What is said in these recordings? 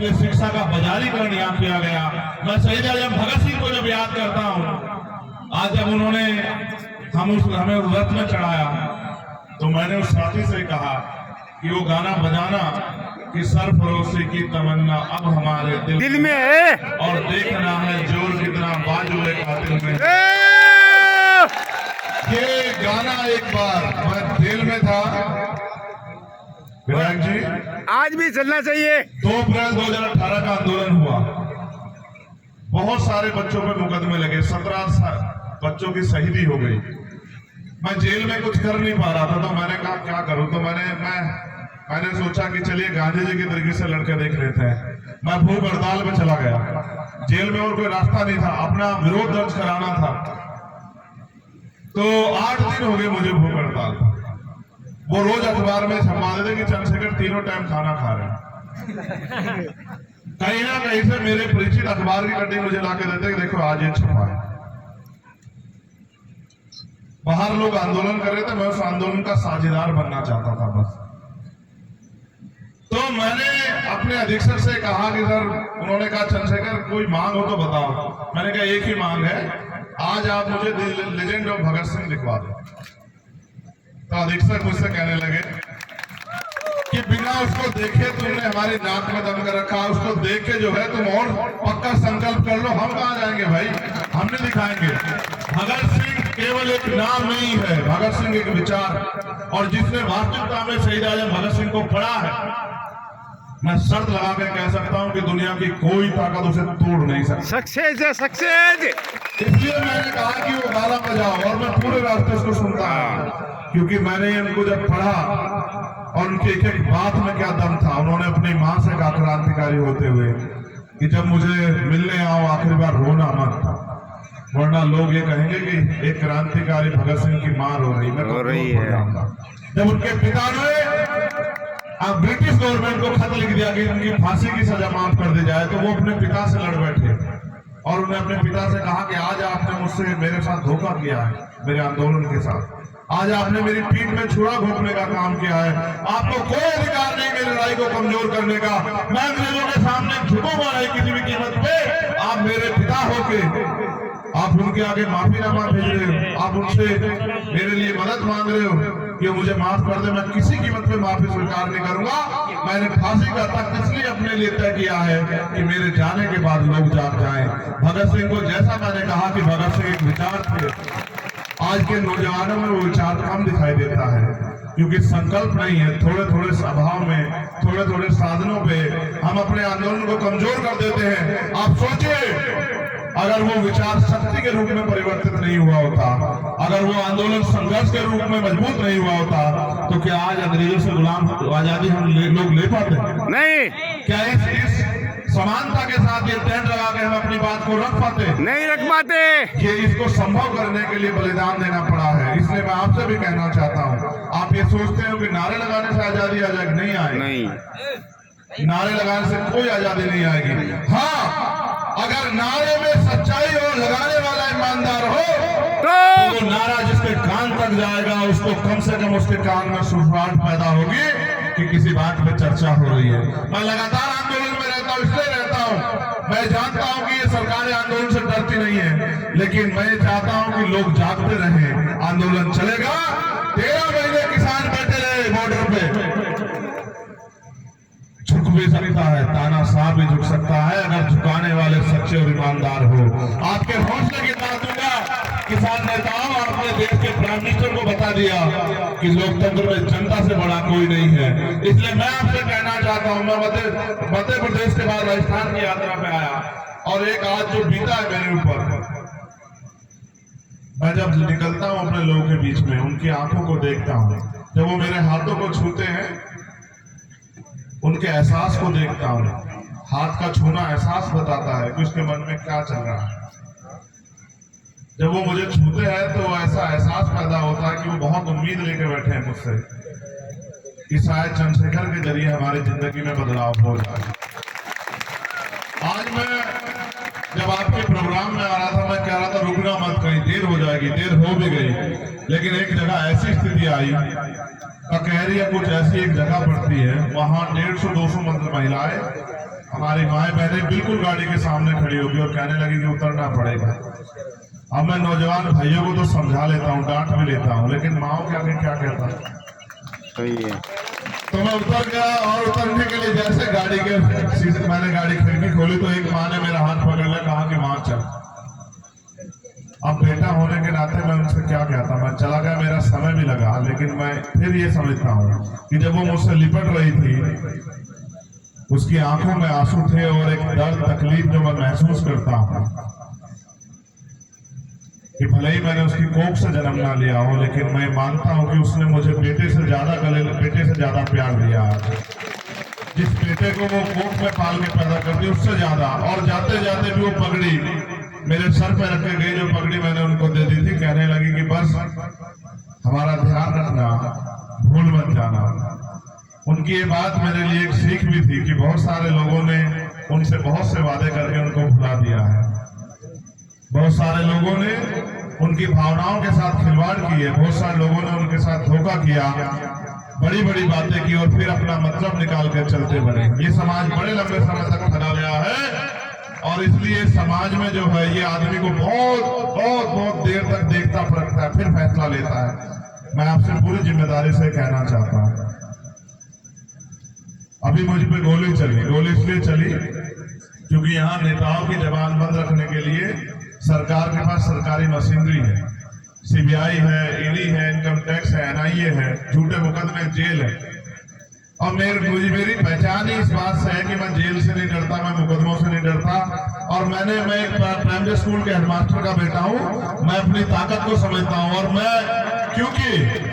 इसलिए शिक्षा का बाजारीकरण यहाँ किया गया। मैं शहीद आजम भगत सिंह को जब याद करता हूँ, आज जब उन्होंने हमें रथ में चढ़ाया, तो मैंने उस साथी से कहा कि वो गाना बजाना कि सरफरोशी की तमन्ना अब हमारे दिल में है, और देखना है जोर कितना बाजू कातिल में। ये गाना एक बार मैं जेल में था, विनायक जी, आज भी चलना चाहिए। 2 अप्रैल 2018 का आंदोलन हुआ, बहुत सारे बच्चों पे मुकदमे लगे, 17 बच्चों की शहीदी हो गई। मैं जेल में कुछ कर नहीं पा रहा था, तो मैंने कहा क्या करूं, तो मैंने सोचा कि चलिए गांधी जी के तरीके से लड़के देख लेते हैं। मैं भूख हड़ताल में चला गया, जेल में और कोई रास्ता नहीं था, अपना विरोध दर्ज कराना था। तो 8 दिन हो गए मुझे भूख हड़ताल। वो रोज अखबार में छपवा देते कि चंद्रशेखर 3 टाइम खाना खा रहे हैं। कहीं ना कहीं से मेरे परिचित अखबार की कटिंग मुझे लाके देते कि देखो आज ये छपा है। बाहर लोग आंदोलन कर रहे थे, मैं उस आंदोलन का साझेदार बनना चाहता था बस। तो मैंने अपने अधीक्षक से कहा कि सर, उन्होंने कहा चंद्रशेखर कोई मांग हो तो बताओ। मैंने कहा एक ही मांग है, आज आप मुझे लेजेंड ऑफ भगत सिंह लिखवा दो। तो अधीक्षक मुझसे कहने लगे कि बिना उसको देखे तुमने हमारी नाक में दम कर रखा, उसको देख के जो है तुम और पक्का संकल्प कर लो। हम कहाँ जाएंगे भाई, हम नहीं दिखाएंगे। भगत सिंह केवल एक नाम नहीं है, भगत सिंह एक विचार, और जिसने वास्तविकता में शहीद आजम भगत सिंह को पढ़ा है, मैं शर्त लगा के कह सकता हूं कि दुनिया की कोई ताकत उसे तोड़ नहीं सकती। सक्सेस है, सक्सेस। इसलिए मैंने कहा कि वो गाना बजाओ, और मैं पूरे रास्ते उसको सुनता हूं, क्योंकि मैंने उनको जब पढ़ा और उनकी एक एक बात में क्या दम था। उन्होंने अपनी मां से कहा क्रांतिकारी होते हुए कि जब मुझे मिलने आओ आखिरी बार रोना मत, वरना लोग ये कहेंगे कि एक क्रांतिकारी भगत सिंह की मां रो रही, मैं रो रही है। जब उनके पिता ने ब्रिटिश गवर्नमेंट को खत लिख दिया कि उनकी फांसी की सजा माफ कर दी जाए, तो वो अपने पिता से लड़ बैठे और उन्हें अपने पिता से कहा कि आज आपने मुझसे मेरे साथ धोखा किया है, मेरे आंदोलन के साथ। आज आपने मेरी पीठ में छुरा घोंपने का काम किया है, आपको कोई अधिकार नहीं मेरी लड़ाई को कमजोर करने का। मैं अंग्रेजों के सामने झुकूंगा नहीं किसी भी कीमत पे। आप मेरे पिता होके आप उनके आगे माफीनामा भेज रहे हो, आप उनसे मेरे लिए मदद मांग रहे हो कि मुझे माफ कर दे। मैं किसी कीमत पे माफी स्वीकार नहीं करूंगा। मैंने फांसी का तख्त इसलिए अपने लिए तय किया है कि मेरे जाने के बाद लोग जाग जाएं। भगत सिंह को जैसा मैंने कहा कि भगत सिंह एक विचार थे, आज के नौजवानों में वो विचार कम दिखाई देता है, क्योंकि संकल्प नहीं है। थोड़े थोड़े स्वभाव में, थोड़े थोड़े साधनों पे हम अपने आंदोलन को कमजोर कर देते हैं। आप सोचिए, अगर वो विचार शक्ति के रूप में परिवर्तित नहीं हुआ होता, अगर वो आंदोलन संघर्ष के रूप में मजबूत नहीं हुआ होता, तो क्या आज अंग्रेजों से गुलाम आजादी हम लोग ले पाते? नहीं। क्या इस समानता के साथ ये टेंट लगा के हम अपनी बात को रख पाते? नहीं रख पाते। ये इसको संभव करने के लिए बलिदान देना पड़ा है। इसलिए मैं आपसे भी कहना चाहता हूँ, आप ये सोचते हो कि नारे लगाने से आजादी आ जाएगी, नहीं आएगी। नहीं, नारे लगाने से कोई आजादी नहीं आएगी। हाँ, अगर नारे में सच्चाई और लगाने वाला ईमानदार हो तो वो नारा जिसके कान तक जाएगा, उसको कम से कम उसके कान में सुफराहट पैदा होगी कि किसी बात पे चर्चा हो रही है। मैं लगातार आंदोलन में रहता हूँ, इसलिए रहता हूँ। मैं जानता हूँ कि ये सरकारें आंदोलन से डरती नहीं है, लेकिन मैं चाहता हूँ कि लोग जागते रहें। आंदोलन चलेगा, 13 महीने किसान बैठे रहे बॉर्डर पे, झुक भी सकता है, तानाशाह भी झुक सकता है, अगर झुकाने वाले सच्चे और ईमानदार हो। आपके हौसले की बात दूंगा, किसान नेताओं, आपने देश के प्राइम मिनिस्टर को बता दिया कि लोकतंत्र में जनता से बड़ा कोई नहीं है। इसलिए मैं आपसे कहना चाहता हूं, मैं मध्य प्रदेश के बाद राजस्थान की यात्रा पे आया, और एक आज जो बीता है मेरे ऊपर, मैं जब निकलता हूं अपने लोगों के बीच में, उनकी आंखों को देखता हूं, जब वो मेरे हाथों को छूते हैं, उनके एहसास को देखता हूँ। हाथ का छूना एहसास बताता है कि उसके मन में क्या चल रहा है। जब वो मुझे छूते हैं तो ऐसा एहसास पैदा होता है कि वो बहुत उम्मीद लेके बैठे हैं मुझसे कि शायद चंद्रशेखर के जरिए हमारी जिंदगी में बदलाव हो जाए। आज मैं जब आपके प्रोग्राम में आ रहा था, मैं कह रहा था रुकना मत, कहीं देर हो जाएगी। देर हो भी गई, लेकिन एक जगह ऐसी स्थिति आई, ककहरी या कुछ ऐसी एक जगह पड़ती है, वहां 150-200 महिलाएं हमारी माए बहनें बिल्कुल गाड़ी के सामने खड़ी होगी और कहने लगी कि उतरना पड़ेगा। अब मैं नौजवान भाइयों को तो समझा लेता हूँ, डांट भी लेता हूँ, लेकिन माओ के आगे क्या कहता है। सही है। तो मैं उतर गया और उतरने के लिए जैसे गाड़ी के सीधे मैंने गाड़ी खिड़की खोली तो एक माँ ने मेरा हाथ पकड़ लिया, कहा कि वहां चल। अब बेटा होने के नाते मैं उनसे क्या कहता, मैं चला गया, मेरा समय भी लगा, लेकिन मैं फिर ये समझता हूँ कि जब वो मुझसे लिपट रही थी उसकी आंखों में आंसू थे और एक दर्द तकलीफ जो मैं महसूस करता हूँ कि भले ही मैंने उसकी कोख से जन्म ना लिया हो, लेकिन मैं मानता हूं कि उसने मुझे बेटे से ज्यादा प्यार दिया। जिस बेटे को वो कोख में पाल के पैदा करती उससे ज्यादा। और जाते जाते भी वो पगड़ी मेरे सर पे रख के गई, जो पगड़ी मैंने उनको दे दी थी, कहने लगी कि बस हमारा ध्यान रखना, भूल मत जाना। उनकी ये बात मेरे लिए एक सीख भी थी कि बहुत सारे लोगों ने उनसे बहुत से वादे करके उनको भुला दिया है, बहुत सारे लोगों ने उनकी भावनाओं के साथ खिलवाड़ की है, बहुत सारे लोगों ने उनके साथ धोखा किया, बड़ी बड़ी बातें की और फिर अपना मतलब निकाल कर चलते बने। ये समाज बड़े लंबे समय तक फैला गया है और इसलिए समाज में जो है ये आदमी को बहुत बहुत बहुत देर तक देखता परखता है, फिर फैसला लेता है। मैं आपसे पूरी जिम्मेदारी से कहना चाहता हूँ, अभी मुझ पे गोली चली, गोली इसलिए चली क्योंकि यहाँ नेताओं की जबान बंद रखने के लिए सरकार के पास सरकारी मशीनरी है, सीबीआई है, ईडी है, इनकम टैक्स है, एनआईए है, झूठे मुकदमे, जेल है। और मेरी पहचान ही इस बात से है कि मैं जेल से नहीं डरता, मैं मुकदमों से नहीं डरता। और मैं एक प्राइमरी स्कूल के हेडमास्टर का बेटा हूँ, मैं अपनी ताकत को समझता हूँ। और मैं क्योंकि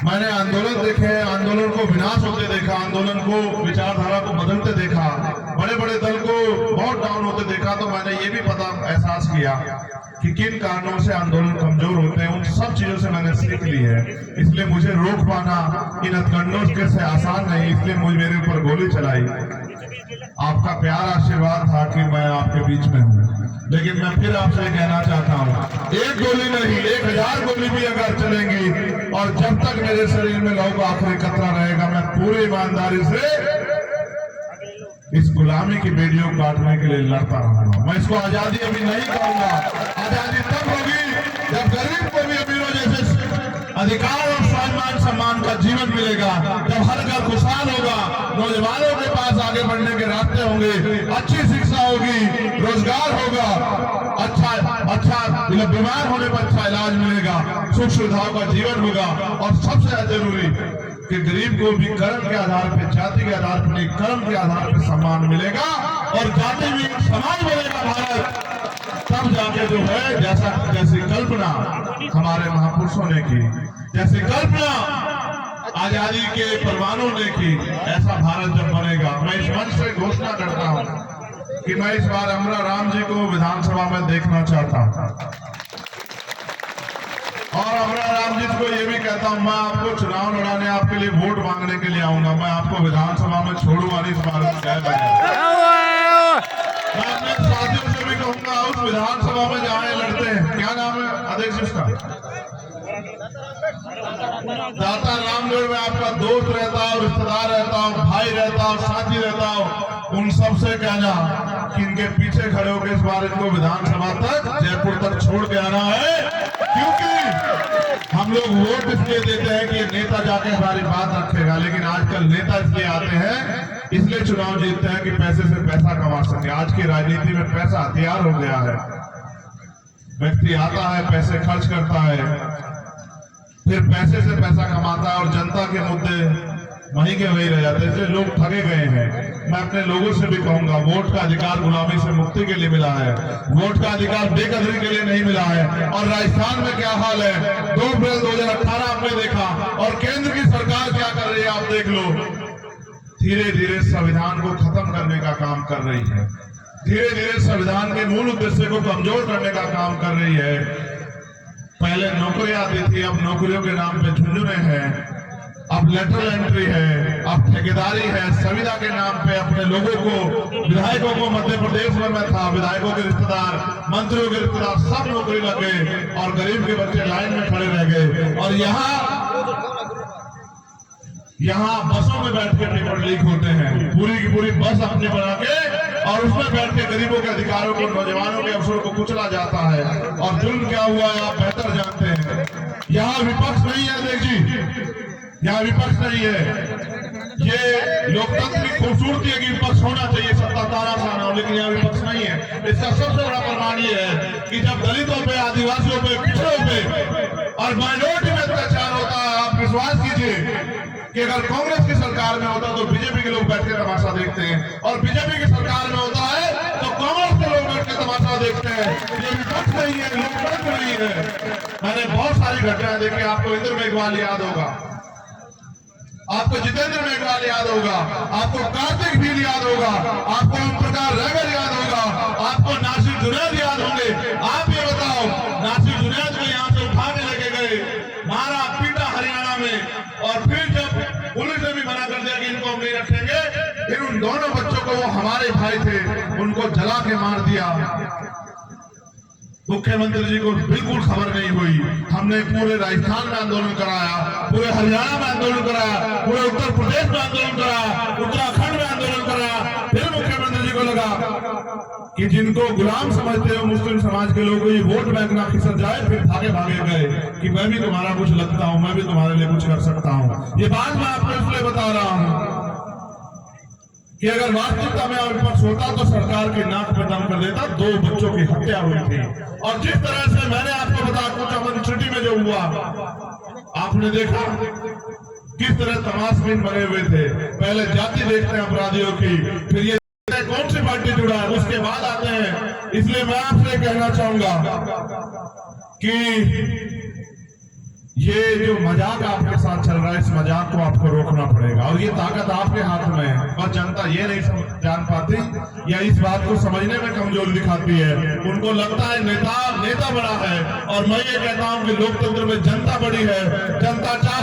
मैंने आंदोलन देखे, आंदोलन को विनाश होते देखा, आंदोलन को विचारधारा को बदलते देखा, बड़े बड़े दल को बहुत डाउन होते देखा, तो मैंने ये भी एहसास किया कि किन कारणों से आंदोलन कमजोर होते हैं। उन सब चीजों से मैंने सीख ली है, इसलिए मुझे रोक पाना इन हथकंडों के से आसान नहीं, इसलिए मुझे मेरे ऊपर गोली चलाई। आपका प्यार आशीर्वाद था कि मैं आपके बीच में हूँ, लेकिन मैं फिर आपसे कहना चाहता हूँ, एक गोली नहीं 1000 गोली भी अगर चलेंगी और जब तक मेरे शरीर में लहू का आखिरी कतरा रहेगा, मैं पूरी ईमानदारी से इस गुलामी की बेड़ियों को काटने के लिए लड़ता रहूंगा। मैं इसको आजादी अभी नहीं कहूंगा, आजादी तब होगी जब गरीब को भी अमीरों जैसे अधिकार और सम्मान सम्मान का जीवन मिलेगा, जब हर घर खुशहाल होगा, नौजवानों के पास आगे बढ़ने के रास्ते होंगे, अच्छी शिक्षा होगी, रोजगार होगा, अच्छा बीमार होने पर अच्छा इलाज मिलेगा, सुख सुविधाओं का जीवन होगा। और सबसे जरूरी कि गरीब को भी कर्म के आधार पे, जाति के आधार पर नहीं, कर्म के आधार पर सम्मान मिलेगा और जाति में समाज बनेगा भारत। तब जाके जो है जैसी कल्पना हमारे महापुरुषों ने की, जैसी कल्पना आजादी के परमाणु ने की, ऐसा भारत जब बनेगा। मैं इस मंच से घोषणा करता हूँ कि मैं इस बार अमरा राम जी को विधानसभा में देखना चाहता हूँ और अमरा राम जी को ये भी कहता हूँ, मैं आपको चुनाव लड़ाने, आपके लिए वोट मांगने के लिए आऊंगा, मैं आपको विधानसभा में छोड़ूंगा नहीं। इस बार मैं अपने साथियों से भी कहूंगा, उस विधानसभा में जहाँ लड़ते हैं, क्या नाम है अध्यक्ष उसका, दाता रामगढ़ में आपका दोस्त रहता हूँ, रिश्तेदार रहता हूँ, भाई रहता हूँ, साथी रहता हूँ, उन सबसे कहना कि इनके पीछे खड़े होकर इस बार इनको विधानसभा तक, जयपुर तक छोड़ के आना है। क्योंकि हम लोग वोट इसलिए देते हैं कि ये नेता जाके हमारी बात रखेगा, लेकिन आजकल नेता इसलिए आते हैं, इसलिए चुनाव जीतते हैं कि पैसे से पैसा कमा सके। आज की राजनीति में पैसा हथियार हो गया है, व्यक्ति आता है, पैसे खर्च करता है, फिर पैसे से पैसा कमाता है और जनता के मुद्दे वहीं के वहीं रह जाते हैं, इसलिए लोग ठगे गए हैं। मैं अपने लोगों से भी कहूंगा, वोट का अधिकार गुलामी से मुक्ति के लिए मिला है, वोट का अधिकार बेकदरी के लिए नहीं मिला है। और राजस्थान में क्या हाल है, 2 अप्रैल 2018 आपने देखा, और केंद्र की सरकार क्या कर रही है आप देख लो, धीरे धीरे संविधान को खत्म करने का काम कर रही है, धीरे धीरे संविधान के मूल उद्देश्य को कमजोर करने का काम कर रही है। पहले नौकरी आती थी, अब नौकरियों के नाम पे झुंझुने हैं, अब लेटरल एंट्री है, अब ठेकेदारी है, संविदा के नाम पे अपने लोगों को, विधायकों को, मध्य प्रदेश में मैं था, विधायकों के रिश्तेदार, मंत्रियों के रिश्तेदार सब नौकरी लग गए और गरीब के बच्चे लाइन में खड़े रह गए। और यहाँ बसों में बैठ के पेपर लीक होते हैं, पूरी की पूरी बस अपनी बना के और उसमें बैठ के गरीबों के अधिकारों को, नौजवानों के अवसरों को कुचला जाता है। और जुल्म क्या हुआ है आप बेहतर जानते हैं। यहाँ विपक्ष नहीं है अध्यक्ष जी, यहाँ विपक्ष नहीं है। ये लोकतंत्र की खूबसूरती है कि विपक्ष होना चाहिए, सत्ता तानाशाह हो, लेकिन यहाँ विपक्ष नहीं है। इसका सबसे बड़ा प्रमाण ये है कि जब दलितों पे, आदिवासियों पे, पिछड़ों पे और माइनॉरिटी में अत्याचार होता है, आप विश्वास कीजिए कि अगर कांग्रेस की सरकार में होता तो बीजेपी के लोग बैठ के तमाशा देखते हैं, और बीजेपी की सरकार में होता है तो कांग्रेस के लोग बैठ के तमाशा देखते हैं। ये विपक्ष नहीं है, लोकतंत्र नहीं है। मैंने बहुत सारी घटनाएं देखी। आपको इंद्र मेघवाल याद होगा, आपको जितेंद्र मेघवाल याद होगा, आपको कार्तिक भील याद होगा, आपको ओम प्रकाश रहगर याद होगा, आपको नासिर जुनैद याद होंगे। आप ये बताओ, नासिर जुनैद को यहाँ से उठा के लेके गए, मारा पीटा हरियाणा में, और फिर जब पुलिस ने भी मना कर दिया कि इनको हम नहीं रखेंगे, फिर उन दोनों बच्चों को, वो हमारे भाई थे, उनको जला के मार दिया। मुख्यमंत्री जी को बिल्कुल खबर नहीं हुई। हमने पूरे राजस्थान में आंदोलन कराया, पूरे हरियाणा में आंदोलन कराया, पूरे उत्तर प्रदेश में आंदोलन कराया, उत्तराखंड में आंदोलन कराया। फिर मुख्यमंत्री जी को लगा कि जिनको गुलाम समझते हो मुस्लिम समाज के लोगों, ये वोट बैंक ना खिसक जाए, फिर भागे भागे गए कि मैं भी तुम्हारा कुछ लगता हूं, मैं भी तुम्हारे लिए कुछ कर सकता हूं। ये बात मैं आपको इसलिए बता रहा हूं कि अगर वास्तविकता में विपक्ष होता तो सरकार की नाक में दम कर देता। 2 बच्चों की हत्या हुई थी, और जिस तरह से मैंने आपको बताया कुछ अमन सिटी में जो हुआ, आपने देखा किस तरह तमाशबीन बने हुए थे। पहले जाति देखते हैं अपराधियों की, फिर ये कौन सी पार्टी जुड़ा है, उसके बाद आते हैं। इसलिए मैं आपसे कहना चाहूंगा कि ये जो मजाक आपके साथ चल रहा है, इस मजाक को आपको रोकना पड़ेगा, और ये ताकत आपके हाथ में है। और जनता ये नहीं जान पाती या इस बात को समझने में कमजोरी दिखाती है। उनको लगता है नेता बड़ा है, और मैं ये कहता हूं कि लोकतंत्र में जनता बड़ी है। जनता चाह